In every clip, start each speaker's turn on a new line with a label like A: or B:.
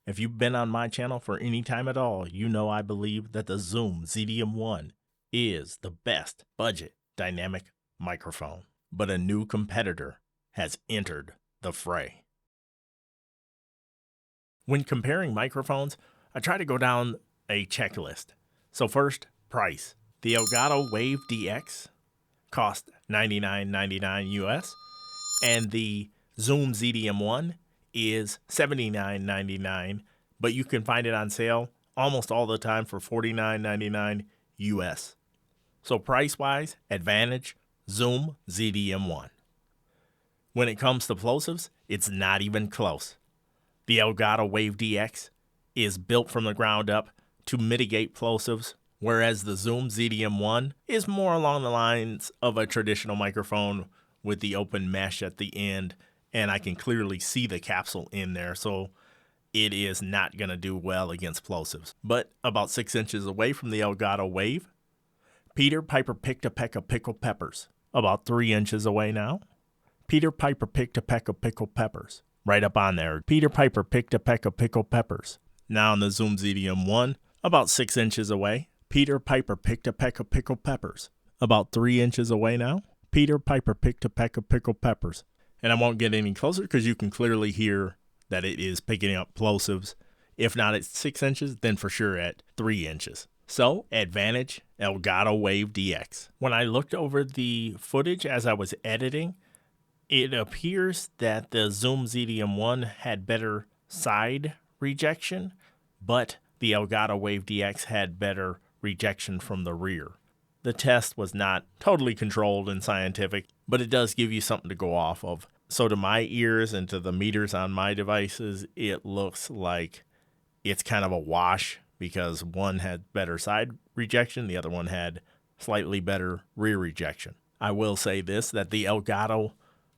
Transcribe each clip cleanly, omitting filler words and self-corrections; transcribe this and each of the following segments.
A: If you've been on my channel for any time at all, you know I believe that the Zoom ZDM-1 is the best budget dynamic microphone. But a new competitor has entered the fray. When comparing microphones, I try to go down a checklist. So first, price. The Elgato Wave DX cost $99.99 US, and the Zoom ZDM-1 is $79.99, but you can find it on sale almost all the time for $49.99 US. So price-wise, advantage, Zoom ZDM-1. When it comes to plosives, it's not even close. The Elgato Wave DX is built from the ground up to mitigate plosives, whereas the Zoom ZDM-1 is more along the lines of a traditional microphone with the open mesh at the end, and I can clearly see the capsule in there, so it is not going to do well against plosives. But about 6 inches away from the Elgato Wave, Peter Piper picked a peck of pickled peppers. About 3 inches away now, Peter Piper picked a peck of pickled peppers. Right up on there, Peter Piper picked a peck of pickled peppers. Now on the Zoom ZDM-1, about 6 inches away, Peter Piper picked a peck of pickled peppers. About 3 inches away now, Peter Piper picked a peck of pickled peppers. And I won't get any closer because you can clearly hear that it is picking up plosives. If not at 6 inches, then for sure at 3 inches. So, advantage, Elgato Wave DX. When I looked over the footage as I was editing, it appears that the Zoom ZDM-1 had better side rejection, but the Elgato Wave DX had better rejection from the rear. The test was not totally controlled and scientific, but it does give you something to go off of. So to my ears and to the meters on my devices, it looks like it's kind of a wash because one had better side rejection, the other one had slightly better rear rejection. I will say this, that the Elgato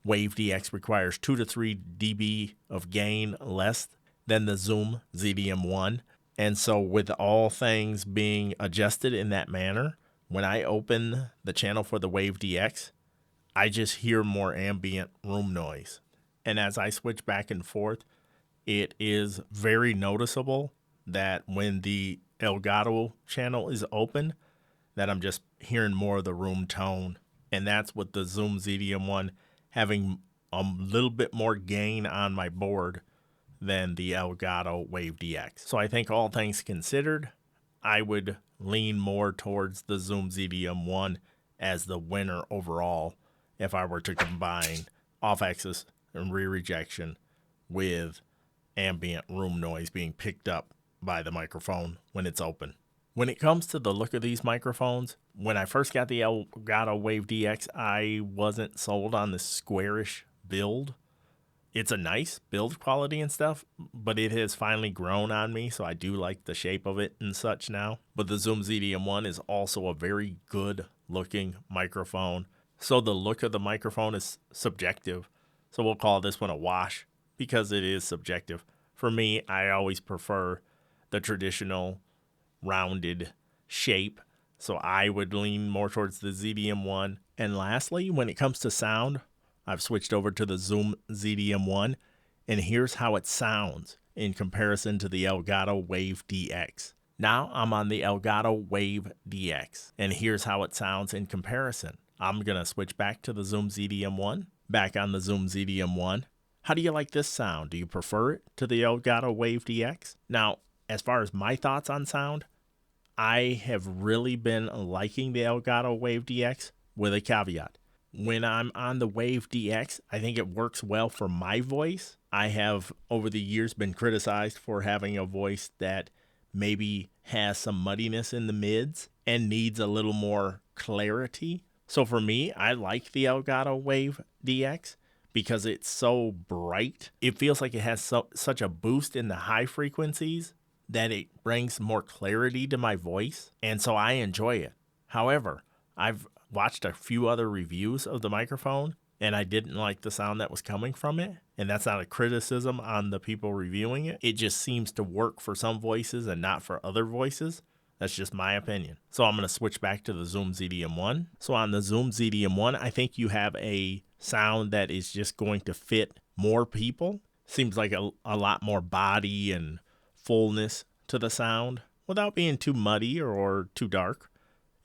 A: Wave DX requires 2 to 3 dB of gain less than the Zoom ZDM-1. And so with all things being adjusted in that manner, when I open the channel for the Wave DX, I just hear more ambient room noise. And as I switch back and forth, it is very noticeable that when the Elgato channel is open, that I'm just hearing more of the room tone. And that's with the Zoom ZDM-1 having a little bit more gain on my board than the Elgato Wave DX. So I think all things considered, I would lean more towards the Zoom ZDM-1 as the winner overall if I were to combine off-axis and rear rejection with ambient room noise being picked up by the microphone when it's open. When it comes to the look of these microphones, when I first got the Elgato Wave DX, I wasn't sold on the squarish build. It's a nice build quality and stuff, but it has finally grown on me, so I do like the shape of it and such now. But the Zoom ZDM-1 is also a very good looking microphone. So the look of the microphone is subjective. So we'll call this one a wash because it is subjective. For me, I always prefer the traditional rounded shape. So I would lean more towards the ZDM-1. And lastly, when it comes to sound, I've switched over to the Zoom ZDM-1, and here's how it sounds in comparison to the Elgato Wave DX. Now I'm on the Elgato Wave DX, and here's how it sounds in comparison. I'm going to switch back to the Zoom ZDM-1, back on the Zoom ZDM-1. How do you like this sound? Do you prefer it to the Elgato Wave DX? Now, as far as my thoughts on sound, I have really been liking the Elgato Wave DX with a caveat. When I'm on the Wave DX, I think it works well for my voice. I have over the years been criticized for having a voice that maybe has some muddiness in the mids and needs a little more clarity. So for me, I like the Elgato Wave DX because it's so bright. It feels like it has such a boost in the high frequencies that it brings more clarity to my voice, and so I enjoy it. However, I've watched a few other reviews of the microphone, and I didn't like the sound that was coming from it, and that's not a criticism on the people reviewing it. It just seems to work for some voices and not for other voices. That's just my opinion. So I'm going to switch back to the Zoom ZDM-1. So on the Zoom ZDM-1, I think you have a sound that is just going to fit more people. Seems like a lot more body and fullness to the sound without being too muddy or too dark,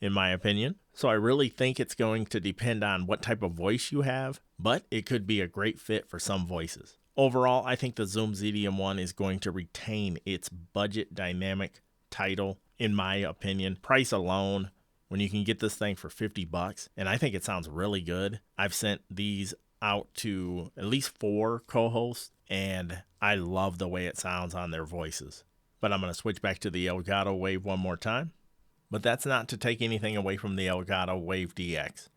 A: in my opinion. So I really think it's going to depend on what type of voice you have, but it could be a great fit for some voices. Overall, I think the Zoom ZDM-1 is going to retain its budget dynamic title, in my opinion. Price alone, when you can get this thing for $50, and I think it sounds really good. I've sent these out to at least 4 co-hosts, and I love the way it sounds on their voices. But I'm going to switch back to the Elgato Wave one more time. But that's not to take anything away from the Elgato wavedx.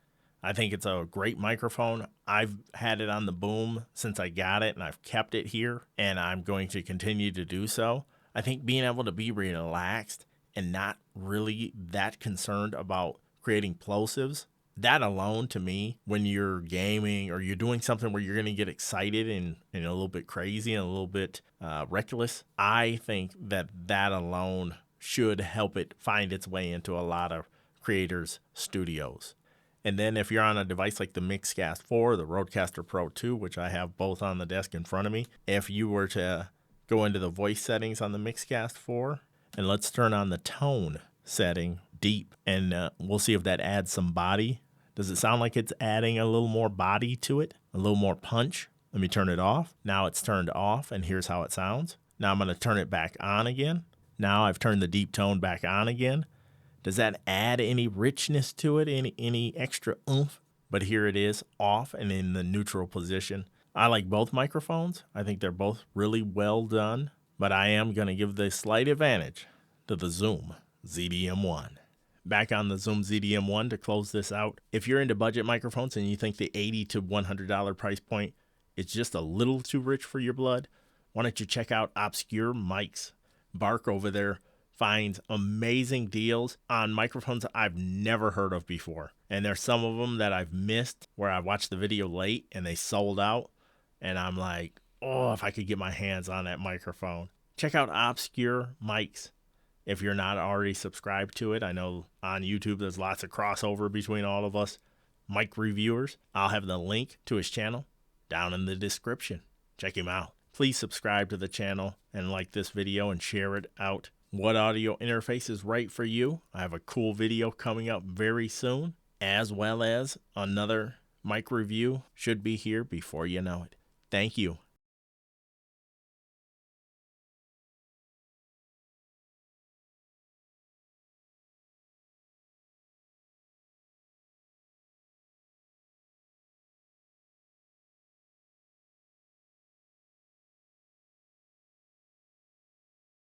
A: I think it's a great microphone. I've had it on the boom since I got it, and I've kept it here, and I'm going to continue to do so. I think being able to be relaxed and not really that concerned about creating plosives, that alone to me, when you're gaming or you're doing something where you're going to get excited and a little bit crazy and a little bit reckless, I think that alone should help it find its way into a lot of creators' studios. And then if you're on a device like the Mixcast 4, the Rodecaster Pro 2, which I have both on the desk in front of me, if you were to go into the voice settings on the Mixcast 4, and let's turn on the tone setting deep, and we'll see if that adds some body. Does it sound like it's adding a little more body to it? A little more punch? Let me turn it off. Now it's turned off, and here's how it sounds. Now I'm going to turn it back on again. Now I've turned the deep tone back on again. Does that add any richness to it, any extra oomph? But here it is, off and in the neutral position. I like both microphones. I think they're both really well done, but I am going to give the slight advantage to the Zoom ZDM-1. Back on the Zoom ZDM-1 to close this out. If you're into budget microphones and you think the $80 to $100 price point is just a little too rich for your blood, why don't you check out Obscure Mics? Bark over there finds amazing deals on microphones I've never heard of before. And there's some of them that I've missed where I watched the video late and they sold out. And I'm like, oh, if I could get my hands on that microphone. Check out Obscure Mics if you're not already subscribed to it. I know on YouTube there's lots of crossover between all of us mic reviewers. I'll have the link to his channel down in the description. Check him out. Please subscribe to the channel and like this video and share it out. What audio interface is right for you? I have a cool video coming up very soon, as well as another mic review should be here before you know it. Thank you.